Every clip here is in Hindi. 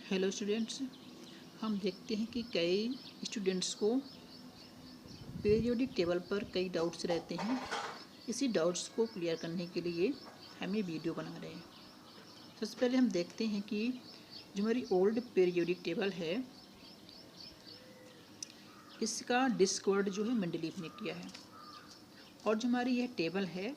हेलो स्टूडेंट्स, हम देखते हैं कि कई स्टूडेंट्स को पीरियोडिक टेबल पर कई डाउट्स रहते हैं। इसी डाउट्स को क्लियर करने के लिए हम ये वीडियो बना रहे हैं। सबसे पहले हम देखते हैं कि जो हमारी ओल्ड पीरियोडिक टेबल है, इसका डिस्कवर्ड जो है मेंडलीव ने किया है। और जो हमारी यह टेबल है,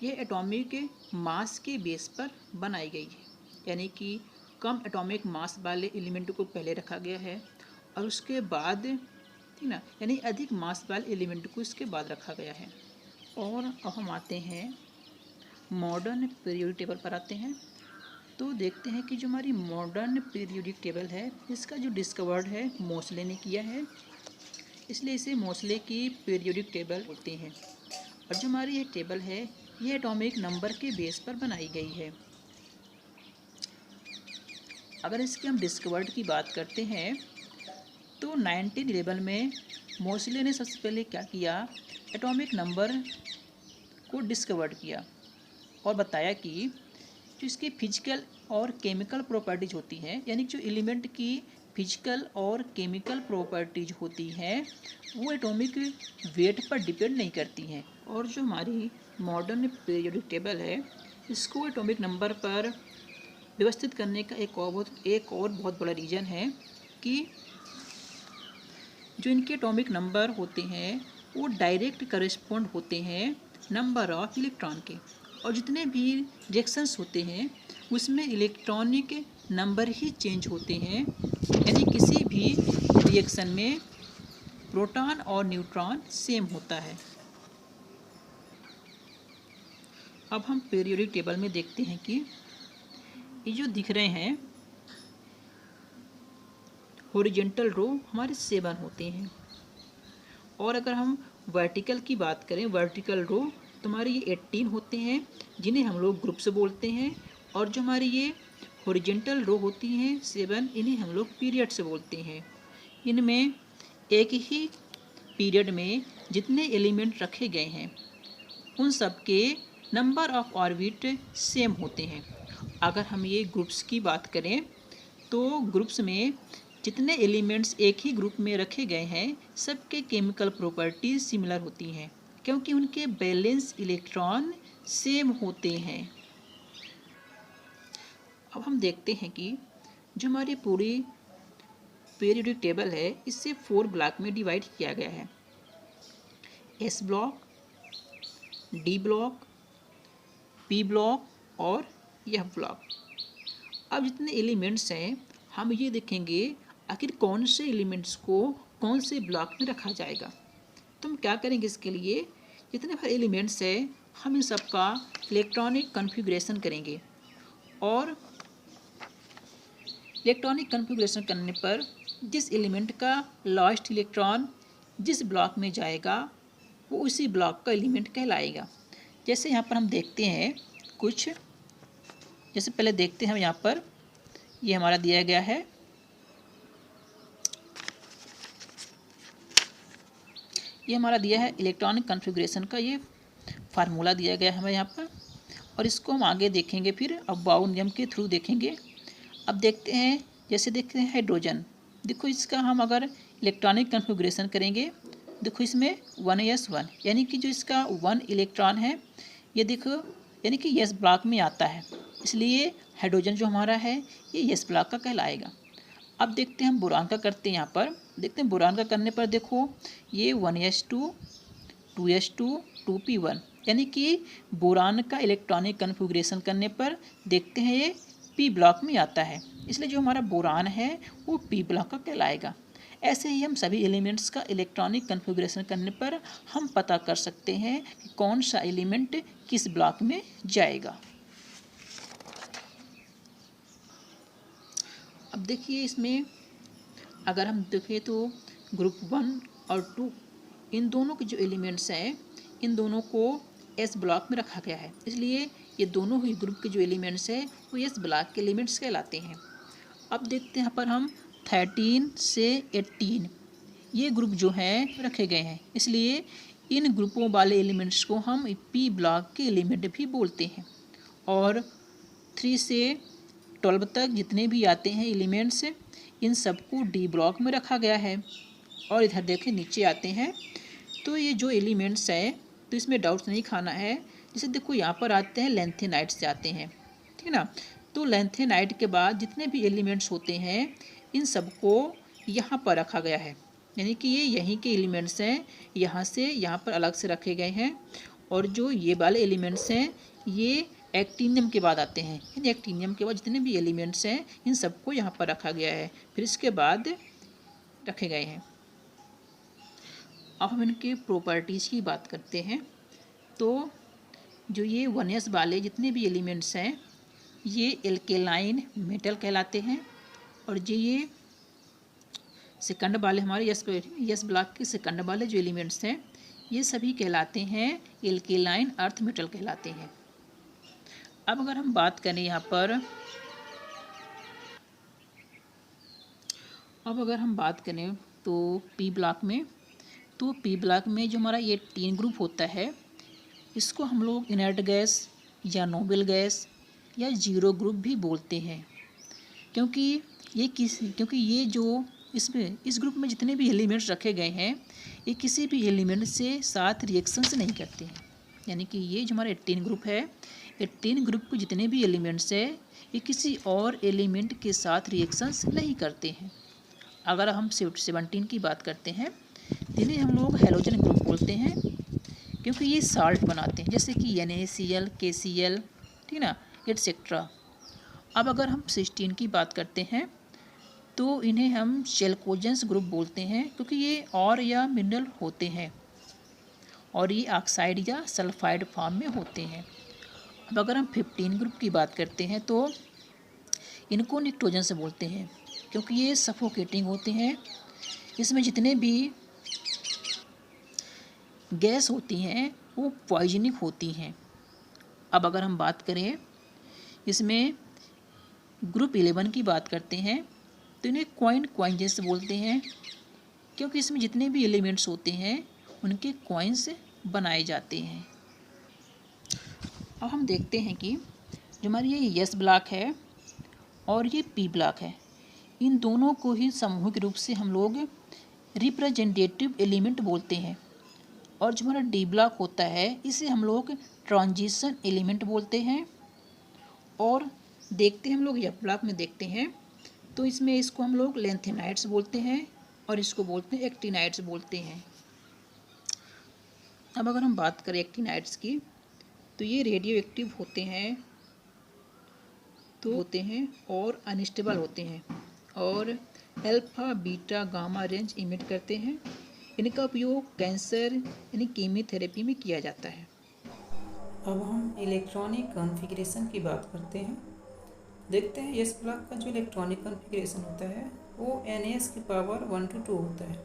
यह एटॉमिक मास के बेस पर बनाई गई है, यानी कि कम एटॉमिक मास वाले एलिमेंट को पहले रखा गया है और उसके बाद, ठीक ना, यानी अधिक मास वाले एलिमेंट को इसके बाद रखा गया है। और अब हम आते हैं मॉडर्न पीरियोडिक टेबल पर आते हैं। तो देखते हैं कि जो हमारी मॉडर्न पीरियोडिक टेबल है, इसका जो डिस्कवर्ड है मोसले ने किया है, इसलिए इसे मोसले की पीरियोडिक टेबल बोलते हैं। और जो हमारी ये टेबल है, ये एटॉमिक नंबर के बेस पर बनाई गई है। अगर इसके हम डिस्कवर्ड की बात करते हैं तो 1911 में मोसले ने सबसे पहले क्या किया, एटॉमिक नंबर को डिस्कवर्ड किया और बताया कि जो इसकी फिजिकल और केमिकल प्रॉपर्टीज होती हैं, यानी जो एलिमेंट की फिजिकल और केमिकल प्रॉपर्टीज होती हैं, वो एटॉमिक वेट पर डिपेंड नहीं करती हैं। और जो हमारी मॉडर्न पीरियोडिक टेबल है, इसको एटॉमिक नंबर पर व्यवस्थित करने का एक और बहुत बड़ा रीज़न है कि जो इनके एटॉमिक नंबर होते हैं वो डायरेक्ट करेस्पॉन्ड होते हैं नंबर ऑफ इलेक्ट्रॉन के। और जितने भी रिएक्शंस होते हैं उसमें इलेक्ट्रॉनिक नंबर ही चेंज होते हैं, यानी किसी भी रिएक्शन में प्रोटॉन और न्यूट्रॉन सेम होता है। अब हम पीरियोडिक टेबल में देखते हैं कि ये जो दिख रहे हैं हॉरिजॉन्टल रो हमारे 7 होते हैं। और अगर हम वर्टिकल की बात करें, वर्टिकल रो, तो हमारे ये 18 होते हैं, जिन्हें हम लोग ग्रुप्स बोलते हैं। और जो हमारी ये हॉरिजॉन्टल रो होती हैं 7, इन्हें हम लोग पीरियड्स बोलते हैं। इनमें एक ही पीरियड में जितने एलिमेंट रखे गए हैं उन सब के नंबर ऑफ ऑर्बिट सेम होते हैं। अगर हम ये ग्रुप्स की बात करें तो ग्रुप्स में जितने एलिमेंट्स एक ही ग्रुप में रखे गए हैं, सबके केमिकल प्रॉपर्टीज सिमिलर होती हैं, क्योंकि उनके बैलेंस इलेक्ट्रॉन सेम होते हैं। अब हम देखते हैं कि जो हमारी पूरी पीरियोडिक टेबल है, इससे 4 ब्लॉक में डिवाइड किया गया है। S block, D block, P block और एफ ब्लॉक। अब जितने एलिमेंट्स हैं, हम ये देखेंगे आखिर कौन से एलिमेंट्स को कौन से ब्लॉक में रखा जाएगा। तो हम क्या करेंगे, इसके लिए जितने भी एलिमेंट्स हैं हम इन सब का इलेक्ट्रॉनिक कन्फिग्रेशन करेंगे। और इलेक्ट्रॉनिक कन्फिग्रेशन करने पर जिस एलिमेंट का लास्ट इलेक्ट्रॉन जिस ब्लॉक में जाएगा वो उसी ब्लॉक का एलिमेंट कहलाएगा। जैसे यहाँ पर हम देखते हैं कुछ, जैसे पहले देखते हैं हम यहाँ पर, ये हमारा दिया गया है, ये हमारा दिया है इलेक्ट्रॉनिक कन्फिग्रेशन का, ये फार्मूला दिया गया है हमें यहाँ पर। और इसको हम आगे देखेंगे, फिर अब बाउ नियम के थ्रू देखेंगे। अब देखते हैं, जैसे देखते हैं हाइड्रोजन, देखो इसका हम अगर इलेक्ट्रॉनिक कन्फिग्रेशन करेंगे, देखो इसमें 1s1, यानी कि जो इसका 1 इलेक्ट्रॉन है, ये देखो यानी कि यस ब्लॉक में आता है, इसलिए हाइड्रोजन जो हमारा है ये यस ब्लॉक का कहलाएगा। अब देखते हैं हम बोरान का करते हैं। यहाँ पर देखते हैं बोरान का करने पर देखो ये 1s2, 2s2, 2p1, यानी कि बोरान का इलेक्ट्रॉनिक कन्फिग्रेशन करने पर देखते हैं ये पी ब्लॉक में आता है, इसलिए जो हमारा बोरान है वो पी ब्लॉक का कहलाएगा। ऐसे ही हम सभी एलिमेंट्स का इलेक्ट्रॉनिक कन्फिग्रेशन करने पर हम पता कर सकते हैं कि कौन सा एलिमेंट किस ब्लॉक में जाएगा। अब देखिए इसमें अगर हम देखें तो ग्रुप 1 और 2, इन दोनों के जो एलिमेंट्स हैं, इन दोनों को एस ब्लॉक में रखा गया है, इसलिए ये दोनों ही ग्रुप के जो एलिमेंट्स हैं वो एस ब्लॉक के एलिमेंट्स कहलाते हैं। अब देखते हैं यहाँ पर हम 13 से 18 ये ग्रुप जो हैं रखे गए हैं, इसलिए इन ग्रुपों वाले एलिमेंट्स को हम पी ब्लॉक के एलिमेंट भी बोलते हैं। और 3 से 12 तक जितने भी आते हैं एलिमेंट्स, इन सबको डी ब्लॉक में रखा गया है। और इधर देखें नीचे आते हैं तो ये जो एलिमेंट्स है तो इसमें डाउट्स नहीं खाना है। जैसे देखो यहाँ पर आते हैं लेंथेनाइट्स जाते हैं, ठीक है ना। तो लेंथेनाइट के बाद जितने भी एलिमेंट्स होते हैं इन सबको यहाँ पर रखा गया है, यानी कि ये यहीं के एलिमेंट्स हैं, यहाँ से यहाँ पर अलग से रखे गए हैं। और जो ये वाले एलिमेंट्स हैं ये एक्टिनियम के बाद आते हैं, यानी एक्टिनियम के बाद जितने भी एलिमेंट्स हैं इन सबको यहाँ पर रखा गया है, फिर इसके बाद रखे गए हैं। अब हम इनके प्रॉपर्टीज़ की बात करते हैं। तो जो ये 1s वाले जितने भी एलिमेंट्स हैं ये एल्केलाइन मेटल कहलाते हैं। और जो ये सेकंड वाले हमारे यस ब्लॉक के सेकंड वाले जो एलिमेंट्स हैं ये सभी कहलाते हैं एल्केलाइन अर्थ मेटल कहलाते हैं। अब अगर हम बात करें यहाँ पर, अब अगर हम बात करें तो पी ब्लॉक में, तो पी ब्लॉक में जो हमारा ये 3 ग्रुप होता है इसको हम लोग इनर्ट गैस या नोबल गैस या जीरो ग्रुप भी बोलते हैं। क्योंकि ये जो इसमें इस ग्रुप में जितने भी एलिमेंट्स रखे गए हैं ये किसी भी एलिमेंट से साथ रिएक्शंस नहीं करते हैं। यानी कि ये जो हमारा 18 ग्रुप है, 18 ग्रुप के जितने भी एलिमेंट्स है ये किसी और एलिमेंट के साथ रिएक्शंस नहीं करते हैं। अगर हम 17 की बात करते हैं तो इन्हें हम लोग हैलोजन ग्रुप बोलते हैं, क्योंकि ये साल्ट बनाते हैं जैसे कि NaCl, KCl, ठीक ना, एटसेट्रा। अब अगर हम 16 की बात करते हैं तो इन्हें हम चेल्कोजेंस ग्रुप बोलते हैं, क्योंकि ये और या मिनरल होते हैं और ये ऑक्साइड या सल्फाइड फॉर्म में होते हैं। अब अगर हम 15 ग्रुप की बात करते हैं तो इनको निट्रोजन से बोलते हैं, क्योंकि ये सफोकेटिंग होते हैं। इसमें जितने भी गैस होती हैं वो पॉइजनिक होती हैं। अब अगर हम बात करें इसमें ग्रुप 11 की बात करते हैं तो इन्हें क्वाइंजेंस बोलते हैं, क्योंकि इसमें जितने भी एलिमेंट्स होते हैं उनके क्वाइंस बनाए जाते हैं। अब हम देखते हैं कि जो हमारी ये यस ब्लॉक है और ये पी ब्लॉक है, इन दोनों को ही सामूहिक रूप से हम लोग रिप्रेजेंटेटिव एलिमेंट बोलते हैं। और जो हमारा डी ब्लॉक होता है इसे हम लोग ट्रांजिशन एलिमेंट बोलते हैं। और देखते हैं हम लोग यस ब्लॉक में देखते हैं तो इसमें इसको हम लोग लेंथेनाइट्स बोलते हैं और इसको बोलते हैं एक्टिनाइट्स बोलते हैं। अब अगर हम बात करें एक्टिनाइट्स की तो ये रेडियो एक्टिव होते हैं और अनस्टेबल होते हैं और alpha beta gamma range emit करते हैं। इनका उपयोग कैंसर यानी कीमोथेरेपी में किया जाता है। अब हम इलेक्ट्रॉनिक कॉन्फ़िगरेशन की बात करते हैं। देखते हैं यस ब्लॉक का जो इलेक्ट्रॉनिक कॉन्फ़िगरेशन होता है वो NaS की पावर 1 to 2 होता है,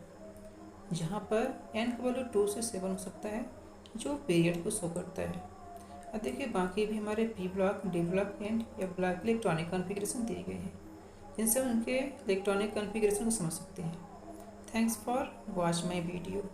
जहाँ पर n का वैल्यू 2 से 7 हो सकता है जो पीरियड को शो करता है। अब देखिए बाकी भी हमारे P block, D block and या ब्लॉक इलेक्ट्रॉनिक कॉन्फ़िगरेशन दिए गए हैं, जिनसे उनके इलेक्ट्रॉनिक कॉन्फ़िगरेशन को समझ सकते हैं। Thanks for watch my video.